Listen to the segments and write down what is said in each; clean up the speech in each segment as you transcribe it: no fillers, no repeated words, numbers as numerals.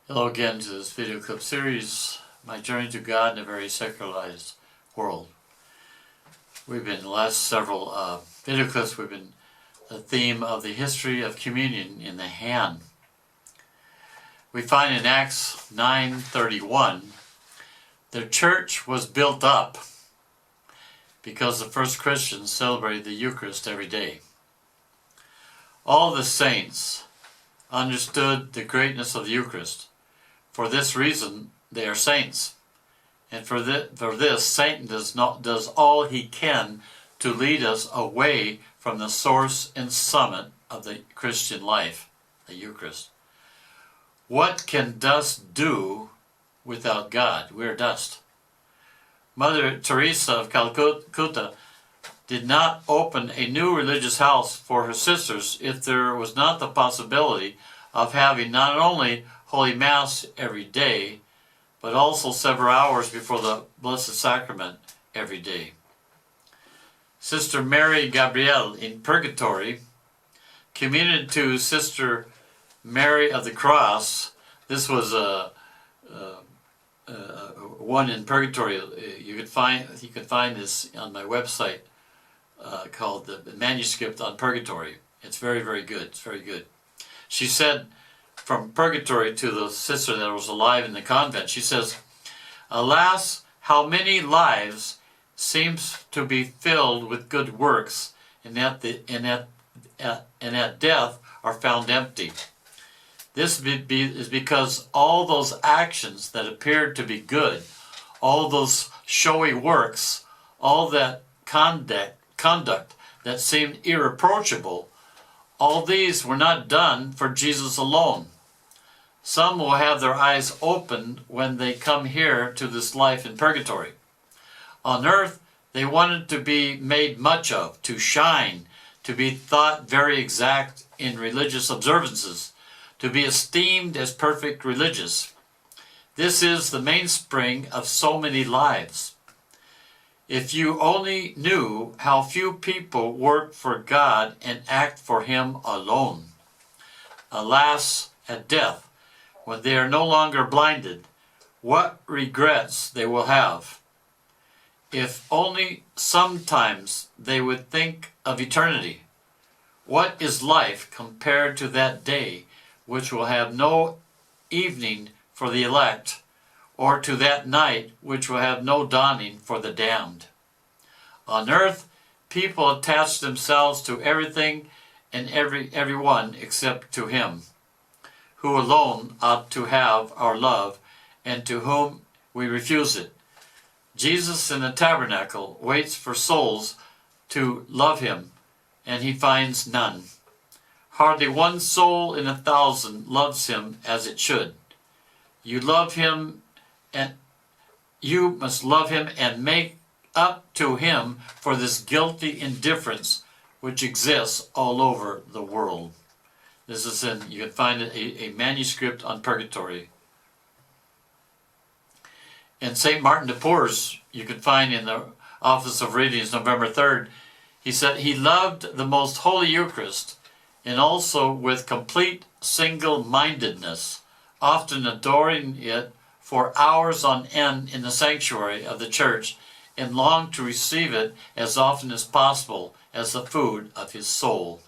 Hello again to this video clip series, My Journey to God in a Very Secularized World. We've been, the last several video clips, we've been the theme of the history of communion in the hand. We find in Acts 9:31, the church was built up because the first Christians celebrated the Eucharist every day. All the saints understood the greatness of the Eucharist. For this reason, they are saints. And for this, Satan does all he can to lead us away from the source and summit of the Christian life, the Eucharist. What can dust do without God? We are dust. Mother Teresa of Calcutta did not open a new religious house for her sisters if there was not the possibility of having not only Holy Mass every day, but also several hours before the Blessed Sacrament every day. Sister Mary Gabrielle in Purgatory communicated to Sister Mary of the Cross. This was one in Purgatory. You could find this on my website called the Manuscript on Purgatory. It's very, very good. It's very good. She said, from Purgatory to the sister that was alive in the convent, she says, "Alas, how many lives seems to be filled with good works, and at death are found empty. This is because all those actions that appeared to be good, all those showy works, all that conduct that seemed irreproachable, all these were not done for Jesus alone. Some will have their eyes opened when they come here to this life in purgatory. On earth, they wanted to be made much of, to shine, to be thought very exact in religious observances, to be esteemed as perfect religious. This is the mainspring of so many lives. If you only knew how few people work for God and act for Him alone. Alas, at death, when they are no longer blinded, what regrets they will have. If only sometimes they would think of eternity. What is life compared to that day which will have no evening for the elect, or to that night which will have no dawning for the damned? On earth, people attach themselves to everything and everyone except to Him, who alone ought to have our love, and to whom we refuse it. Jesus in the tabernacle waits for souls to love Him, and He finds none. Hardly one soul in 1,000 loves Him as it should. You love Him, and you must love Him and make up to Him for this guilty indifference which exists all over the world." This is you can find a manuscript on Purgatory. And St. Martin de Porres, you can find in the Office of Readings, November 3rd, he said he loved the most holy Eucharist, and also with complete single-mindedness, often adoring it for hours on end in the sanctuary of the church, and longed to receive it as often as possible as the food of his soul.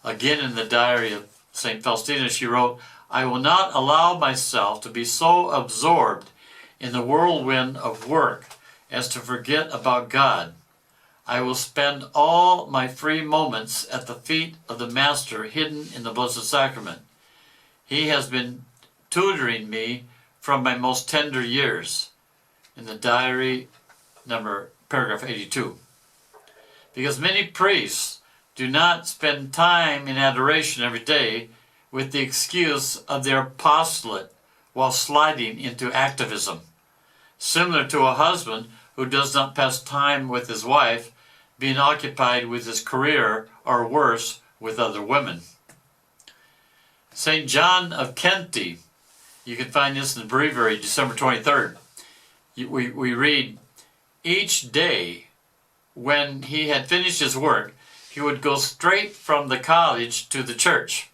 Again, in the diary of St. Faustina, she wrote, "I will not allow myself to be so absorbed in the whirlwind of work as to forget about God. I will spend all my free moments at the feet of the Master hidden in the Blessed Sacrament. He has been tutoring me from my most tender years." In the diary, paragraph 82. Because many priests do not spend time in adoration every day with the excuse of their apostolate while sliding into activism. Similar to a husband who does not pass time with his wife, being occupied with his career, or worse, with other women. St. John of Kenty, you can find this in the Breviary, December 23rd. We read, "Each day when he had finished his work, he would go straight from the college to the church.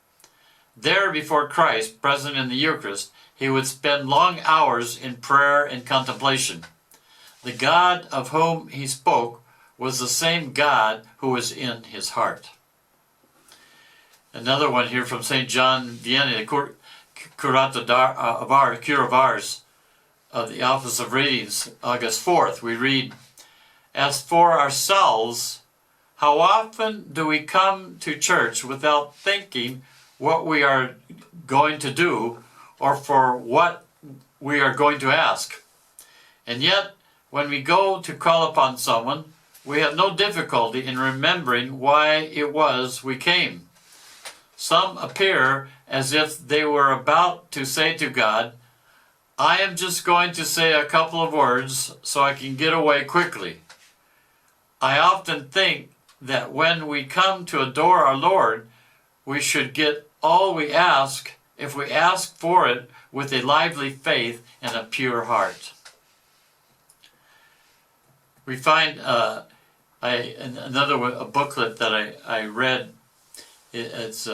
There before Christ, present in the Eucharist, he would spend long hours in prayer and contemplation. The God of whom he spoke was the same God who was in his heart. Another one here from St. John Vianney, the Cure of Ars of the Office of Readings, August 4th, we read, "As for ourselves, how often do we come to church without thinking what we are going to do or for what we are going to ask? And yet, when we go to call upon someone, we have no difficulty in remembering why it was we came. Some appear as if they were about to say to God, 'I am just going to say a couple of words so I can get away quickly.' I often think that when we come to adore our Lord, we should get all we ask if we ask for it with a lively faith and a pure heart." We find a booklet that I read. It's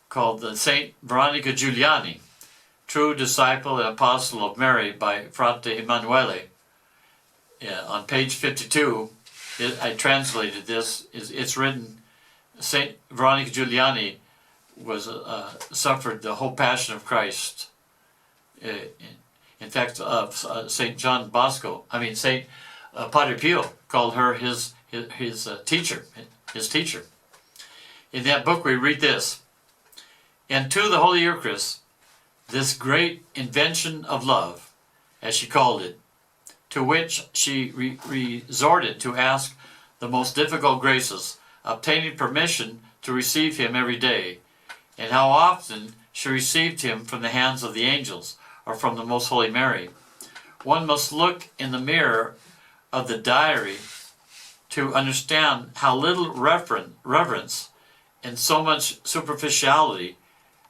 called the Saint Veronica Giuliani, True Disciple and Apostle of Mary by Frate Emanuele. On page 52, I translated this. It's written, Saint Veronica Giuliani was suffered the whole Passion of Christ. In fact, Saint John Bosco, Saint Padre Pio called her his teacher, his teacher. In that book we read this, "And to the Holy Eucharist, this great invention of love," as she called it, to which she resorted to ask the most difficult graces, obtaining permission to receive him every day, and how often she received him from the hands of the angels or from the Most Holy Mary. One must look in the mirror of the diary to understand how little reverence and so much superficiality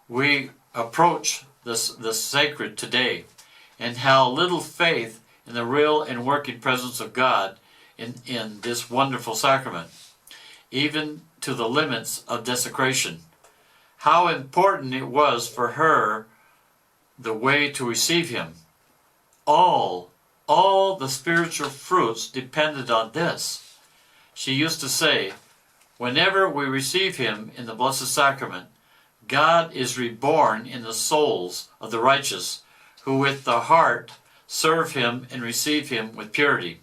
we approach the sacred today, and how little faith in the real and working presence of God in this wonderful sacrament, even to the limits of desecration. How important it was for her the way to receive him. All the spiritual fruits depended on this. She used to say, "Whenever we receive him in the Blessed Sacrament, God is reborn in the souls of the righteous, who with the heart serve him and receive him with purity."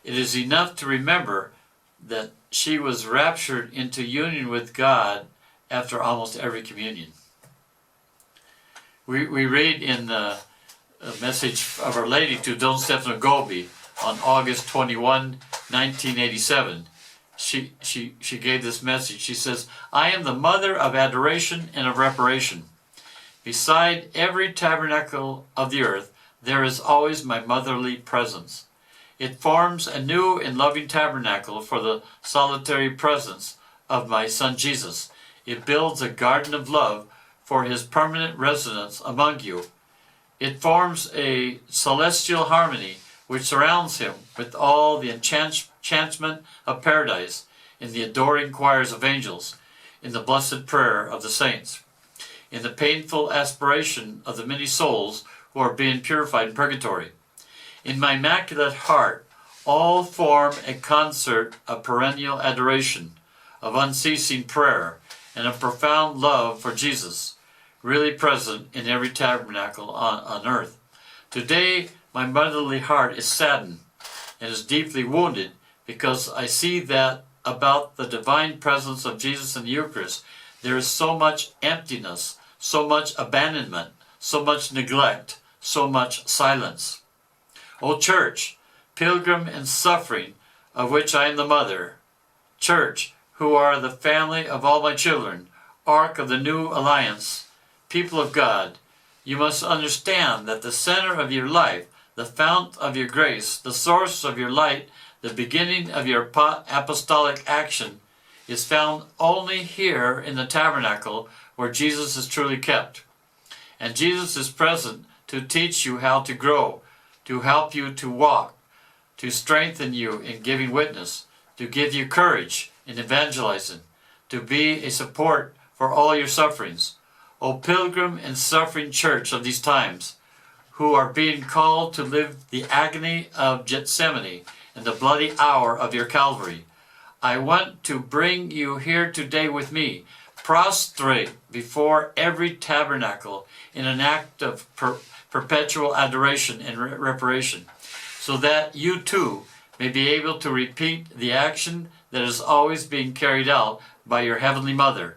It is enough to remember that she was raptured into union with God after almost every communion. We read in the message of Our Lady to Don Stefano Gobi on August 21, 1987. She gave this message. She says, "I am the mother of adoration and of reparation. Beside every tabernacle of the earth, there is always my motherly presence. It forms a new and loving tabernacle for the solitary presence of my Son Jesus. It builds a garden of love for his permanent residence among you. It forms a celestial harmony which surrounds him with all the enchantment of paradise, in the adoring choirs of angels, in the blessed prayer of the saints, in the painful aspiration of the many souls who are being purified in purgatory. In my immaculate heart, all form a concert of perennial adoration, of unceasing prayer, and of profound love for Jesus, really present in every tabernacle on earth. Today, my motherly heart is saddened and is deeply wounded because I see that about the divine presence of Jesus in the Eucharist, there is so much emptiness, so much abandonment, so much neglect, so much silence. O Church, pilgrim in suffering, of which I am the mother, Church, who are the family of all my children, Ark of the New Alliance, people of God, you must understand that the center of your life, the fount of your grace, the source of your light, the beginning of your apostolic action, is found only here in the tabernacle where Jesus is truly kept. And Jesus is present to teach you how to grow, to help you to walk, to strengthen you in giving witness, to give you courage in evangelizing, to be a support for all your sufferings. O pilgrim and suffering church of these times, who are being called to live the agony of Gethsemane and the bloody hour of your Calvary, I want to bring you here today with me, prostrate before every tabernacle in an act of perpetual adoration and reparation, so that you too may be able to repeat the action that is always being carried out by your Heavenly Mother.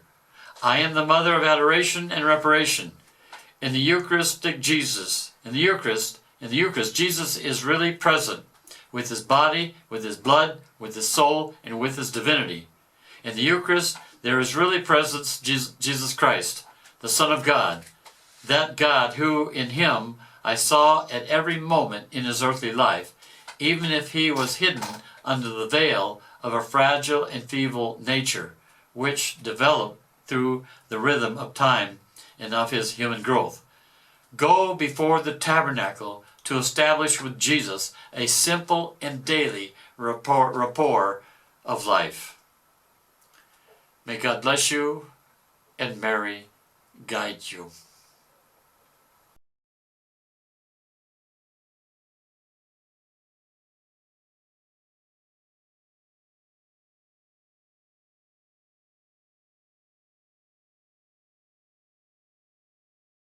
I am the Mother of adoration and reparation. In the Eucharist, Jesus is really present with his body, with his blood, with his soul, and with his divinity. In the Eucharist, there is really present Jesus Christ, the Son of God, that God who in him I saw at every moment in his earthly life, even if he was hidden under the veil of a fragile and feeble nature, which developed through the rhythm of time and of his human growth. Go before the tabernacle to establish with Jesus a simple and daily rapport of life. May God bless you and Mary guide you.